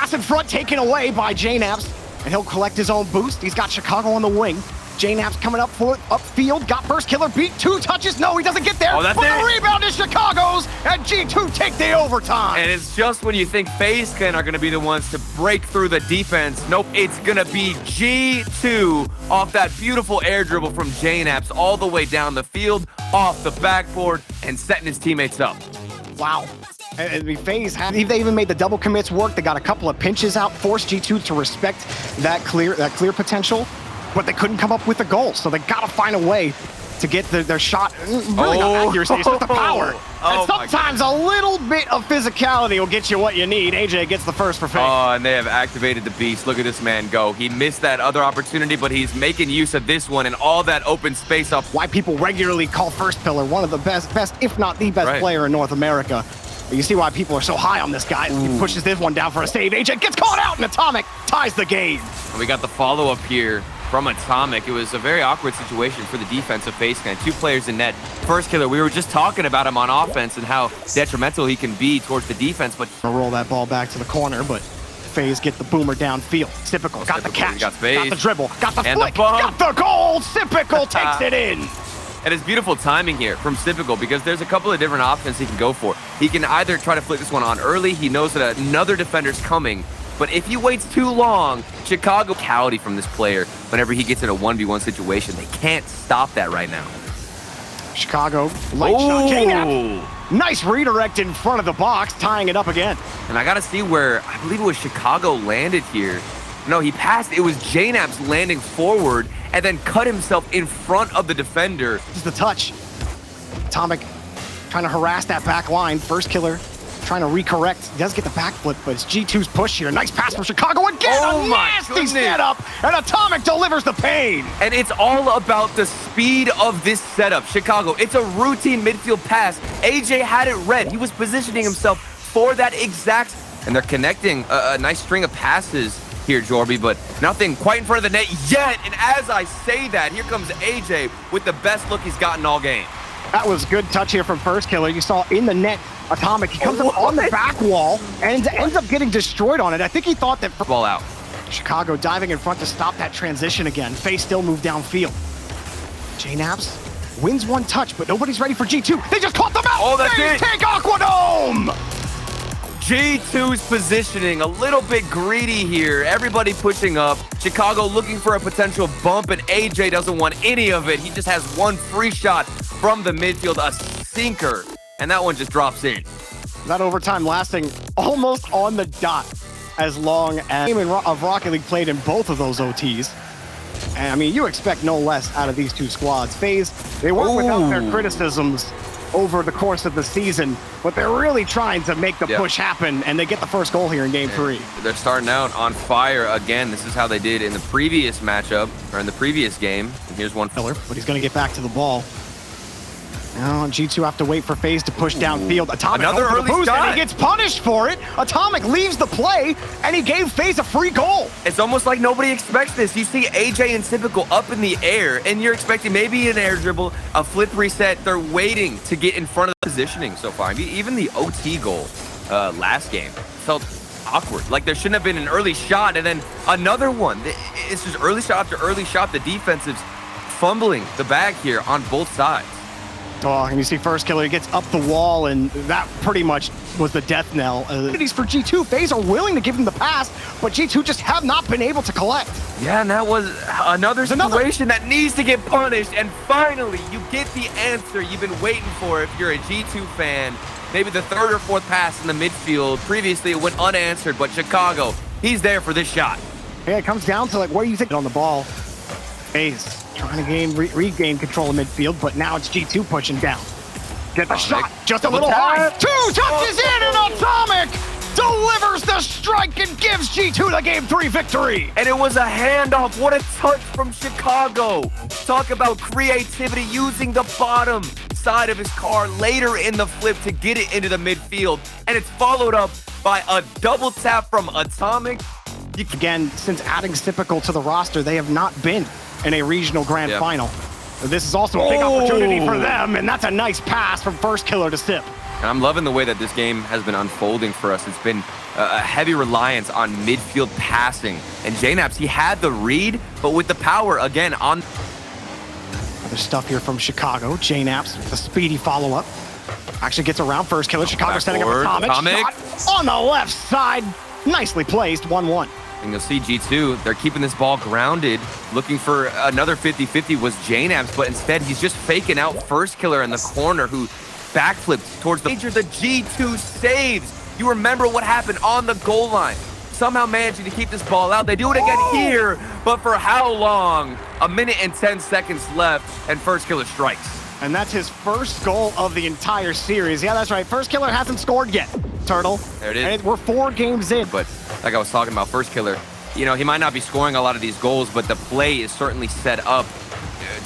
pass in front taken away by JNaps, and he'll collect his own boost. He's got Chicago on the wing. JNaps coming up for upfield, got first killer beat, 2 touches. No, he doesn't get there. Oh, that's but it. the rebound is Chicago's, and G2 take the overtime. And it's just when you think FaZe are going to be the ones to break through the defense. Nope, it's going to be G2 off that beautiful air dribble from JNaps all the way down the field, off the backboard, and setting his teammates up. Wow. And FaZe, they even made the double commits work. They got a couple of pinches out, forced G2 to respect that clear potential, but they couldn't come up with a goal. So they got to find a way to get their shot, really not accuracy, it's with the power. And sometimes a little bit of physicality will get you what you need. AJ gets the first for FaZe. Oh, and they have activated the beast. Look at this man go. He missed that other opportunity, but he's making use of this one and all that open space up. Why people regularly call First Pillar one of the best, if not the best player in North America. You see why people are so high on this guy. He pushes this one down for a save. AJ gets caught out, and Atomic ties the game. And we got the follow-up here from Atomic. It was a very awkward situation for the defense of FaZe. 2 players in net. First killer, we were just talking about him on offense and how detrimental he can be towards the defense, but roll that ball back to the corner, but FaZe get the boomer downfield. Typical, got the catch, got the dribble, got the flick, got the goal. Typical takes it in. And it's beautiful timing here from Typical because there's a couple of different options he can go for. He can either try to flick this one on early. He knows that another defender's coming. But if he waits too long, Chicago physicality from this player whenever he gets in a 1v1 situation. They can't stop that right now. Chicago, light shot, JNaps. Nice redirect in front of the box, tying it up again. And I got to see where, I believe it was Chicago landed here. No, he passed. It was JNaps landing forward and then cut himself in front of the defender. This is the touch. Atomic trying to harass that back line. First killer trying to recorrect. He does get the backflip, but it's G2's push here. Nice pass from Chicago again. A nasty setup, and Atomic delivers the pain. And it's all about the speed of this setup. Chicago, it's a routine midfield pass. AJ had it read. He was positioning himself for that exact, and they're connecting a nice string of passes here, Jorby, but nothing quite in front of the net yet. And as I say that, here comes AJ with the best look he's gotten all game. That was good touch here from First Killer. You saw in the net, Atomic, he comes up on the back wall and ends up getting destroyed on it. I think he thought that... Ball out. Chicago diving in front to stop that transition again. FaZe still moved downfield. JNaps wins one touch, but nobody's ready for G2. They just caught them out! Oh, that's FaZe it! Take Aquadome! G2's positioning a little bit greedy here. Everybody pushing up. Chicago looking for a potential bump, and AJ doesn't want any of it. He just has one free shot from the midfield, a sinker, and that one just drops in. That overtime lasting almost on the dot as long as the game of Rocket League played in both of those OTs. And I mean, you expect no less out of these two squads. FaZe, they weren't without their criticisms over the course of the season, but they're really trying to make the push happen, and they get the first goal here in Game 3. They're starting out on fire again. This is how they did in the previous matchup, or in the previous game. And here's one filler, but he's going to get back to the ball. Now G2 have to wait for FaZe to push downfield. Atomic another early boost, shot, and he gets punished for it. Atomic leaves the play, and he gave FaZe a free goal. It's almost like nobody expects this. You see AJ and Typical up in the air, and you're expecting maybe an air dribble, a flip reset. They're waiting to get in front of the positioning so far. I mean, even the OT goal last game felt awkward. Like there shouldn't have been an early shot, and then another one. It's just early shot after early shot. The defense is fumbling the bag here on both sides. Oh, and you see First Killer, he gets up the wall, and that pretty much was the death knell. For G2, FaZe are willing to give him the pass, but G2 just have not been able to collect. Yeah, and that was another situation that needs to get punished, and finally, you get the answer you've been waiting for if you're a G2 fan. Maybe the third or fourth pass in the midfield. Previously, it went unanswered, but Chicago, he's there for this shot. Yeah, it comes down to, like, where you think on the ball. FaZe trying to regain control of midfield, but now it's G2 pushing down. Get the shot, just a little high. 2 touches in, and Atomic delivers the strike and gives G2 the Game 3 victory. And it was a handoff. What a touch from Chicago. Talk about creativity, using the bottom side of his car later in the flip to get it into the midfield. And it's followed up by a double tap from Atomic. Again, since adding Typical to the roster, they have not been in a regional grand final. This is also a big opportunity for them, and that's a nice pass from First Killer to Sip. And I'm loving the way that this game has been unfolding for us. It's been a heavy reliance on midfield passing. And JNaps, he had the read, but with the power, again, on... Other stuff here from Chicago. JNaps with a speedy follow-up. Actually gets around first killer. Chicago setting up Atomic. Shot on the left side. Nicely placed, 1-1. And you'll see G2, they're keeping this ball grounded, looking for another 50-50 was JNaps, but instead he's just faking out first killer in the corner who backflipped towards the major. The G2 saves. You remember what happened on the goal line. Somehow managing to keep this ball out. They do it again here, but for how long? 1 minute and 10 seconds left, and first killer strikes. And that's his first goal of the entire series. Yeah, that's right. First killer hasn't scored yet, Turtle. There it is. And we're 4 games in. But like I was talking about, first killer, you know, he might not be scoring a lot of these goals, but the play is certainly set up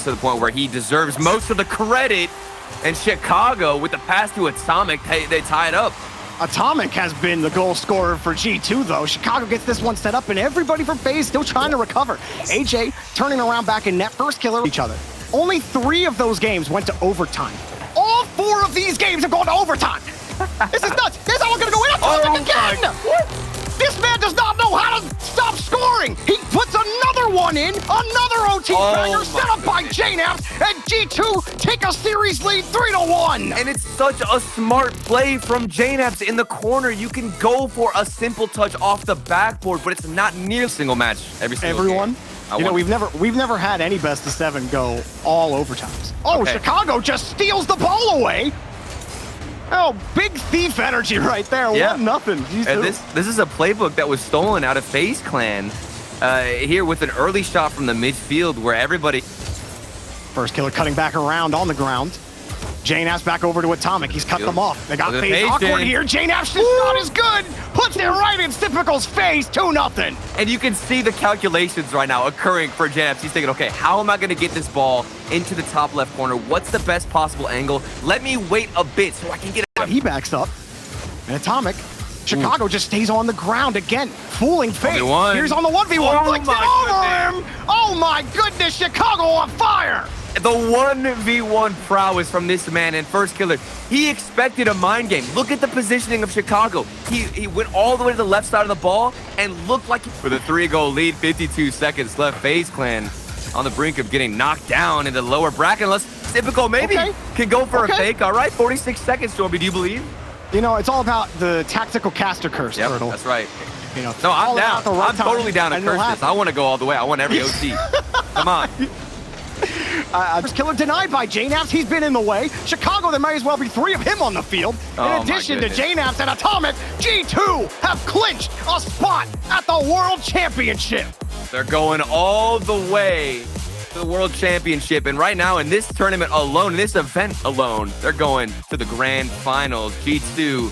to the point where he deserves most of the credit. And Chicago, with the pass to Atomic, they tie it up. Atomic has been the goal scorer for G2, though. Chicago gets this one set up, and everybody from FaZe still trying to recover. AJ turning around back in net, first killer each other. Only 3 of those games went to overtime. All 4 of these games have gone to overtime. This is nuts. This is how we're going to go in. Atomic again. What? This man does not know how to stop scoring. He puts another one in, another OT banger set up by JNaps, and G2 take a series lead 3-1. And it's such a smart play from JNaps in the corner. You can go for a simple touch off the backboard, but it's not near a single match every single game. You know, we've never had any best of 7 go all overtimes. Oh, okay. Chicago just steals the ball away. Oh, big thief energy right there. Yeah. 1-0. And this is a playbook that was stolen out of FaZe Clan here with an early shot from the midfield where everybody... First killer cutting back around on the ground. JNaps back over to Atomic. He's cut them off. They got FaZe awkward here. JNaps' shot is good. Puts it right in Typical's face. 2-0. And you can see the calculations right now occurring for JNaps. He's thinking, okay, how am I going to get this ball into the top left corner? What's the best possible angle? Let me wait a bit so I can get it. He backs up. And Atomic. Chicago just stays on the ground again. Fooling FaZe. Here's on the 1v1. Flicks it over him. Oh my goodness. Chicago on fire. The 1v1 prowess from this man and first killer. He expected a mind game. Look at the positioning of Chicago. He went all the way to the left side of the ball and looked like... For the 3-goal lead, 52 seconds left. FaZe Clan on the brink of getting knocked down in the lower bracket. Unless Typical maybe can go for a fake. All right, 46 seconds, Stormy. Do you believe? You know, it's all about the tactical caster curse, Turtle. That's right. You know, no, I'm down. I'm totally down to curse this. I want to go all the way. I want every OT. Come on. First killer denied by JNaps. He's been in the way. Chicago, there may as well be 3 of him on the field. In addition to JNaps and Atomic, G2 have clinched a spot at the World Championship. They're going all the way to the World Championship. And right now in this tournament alone, in this event alone, they're going to the grand finals. G2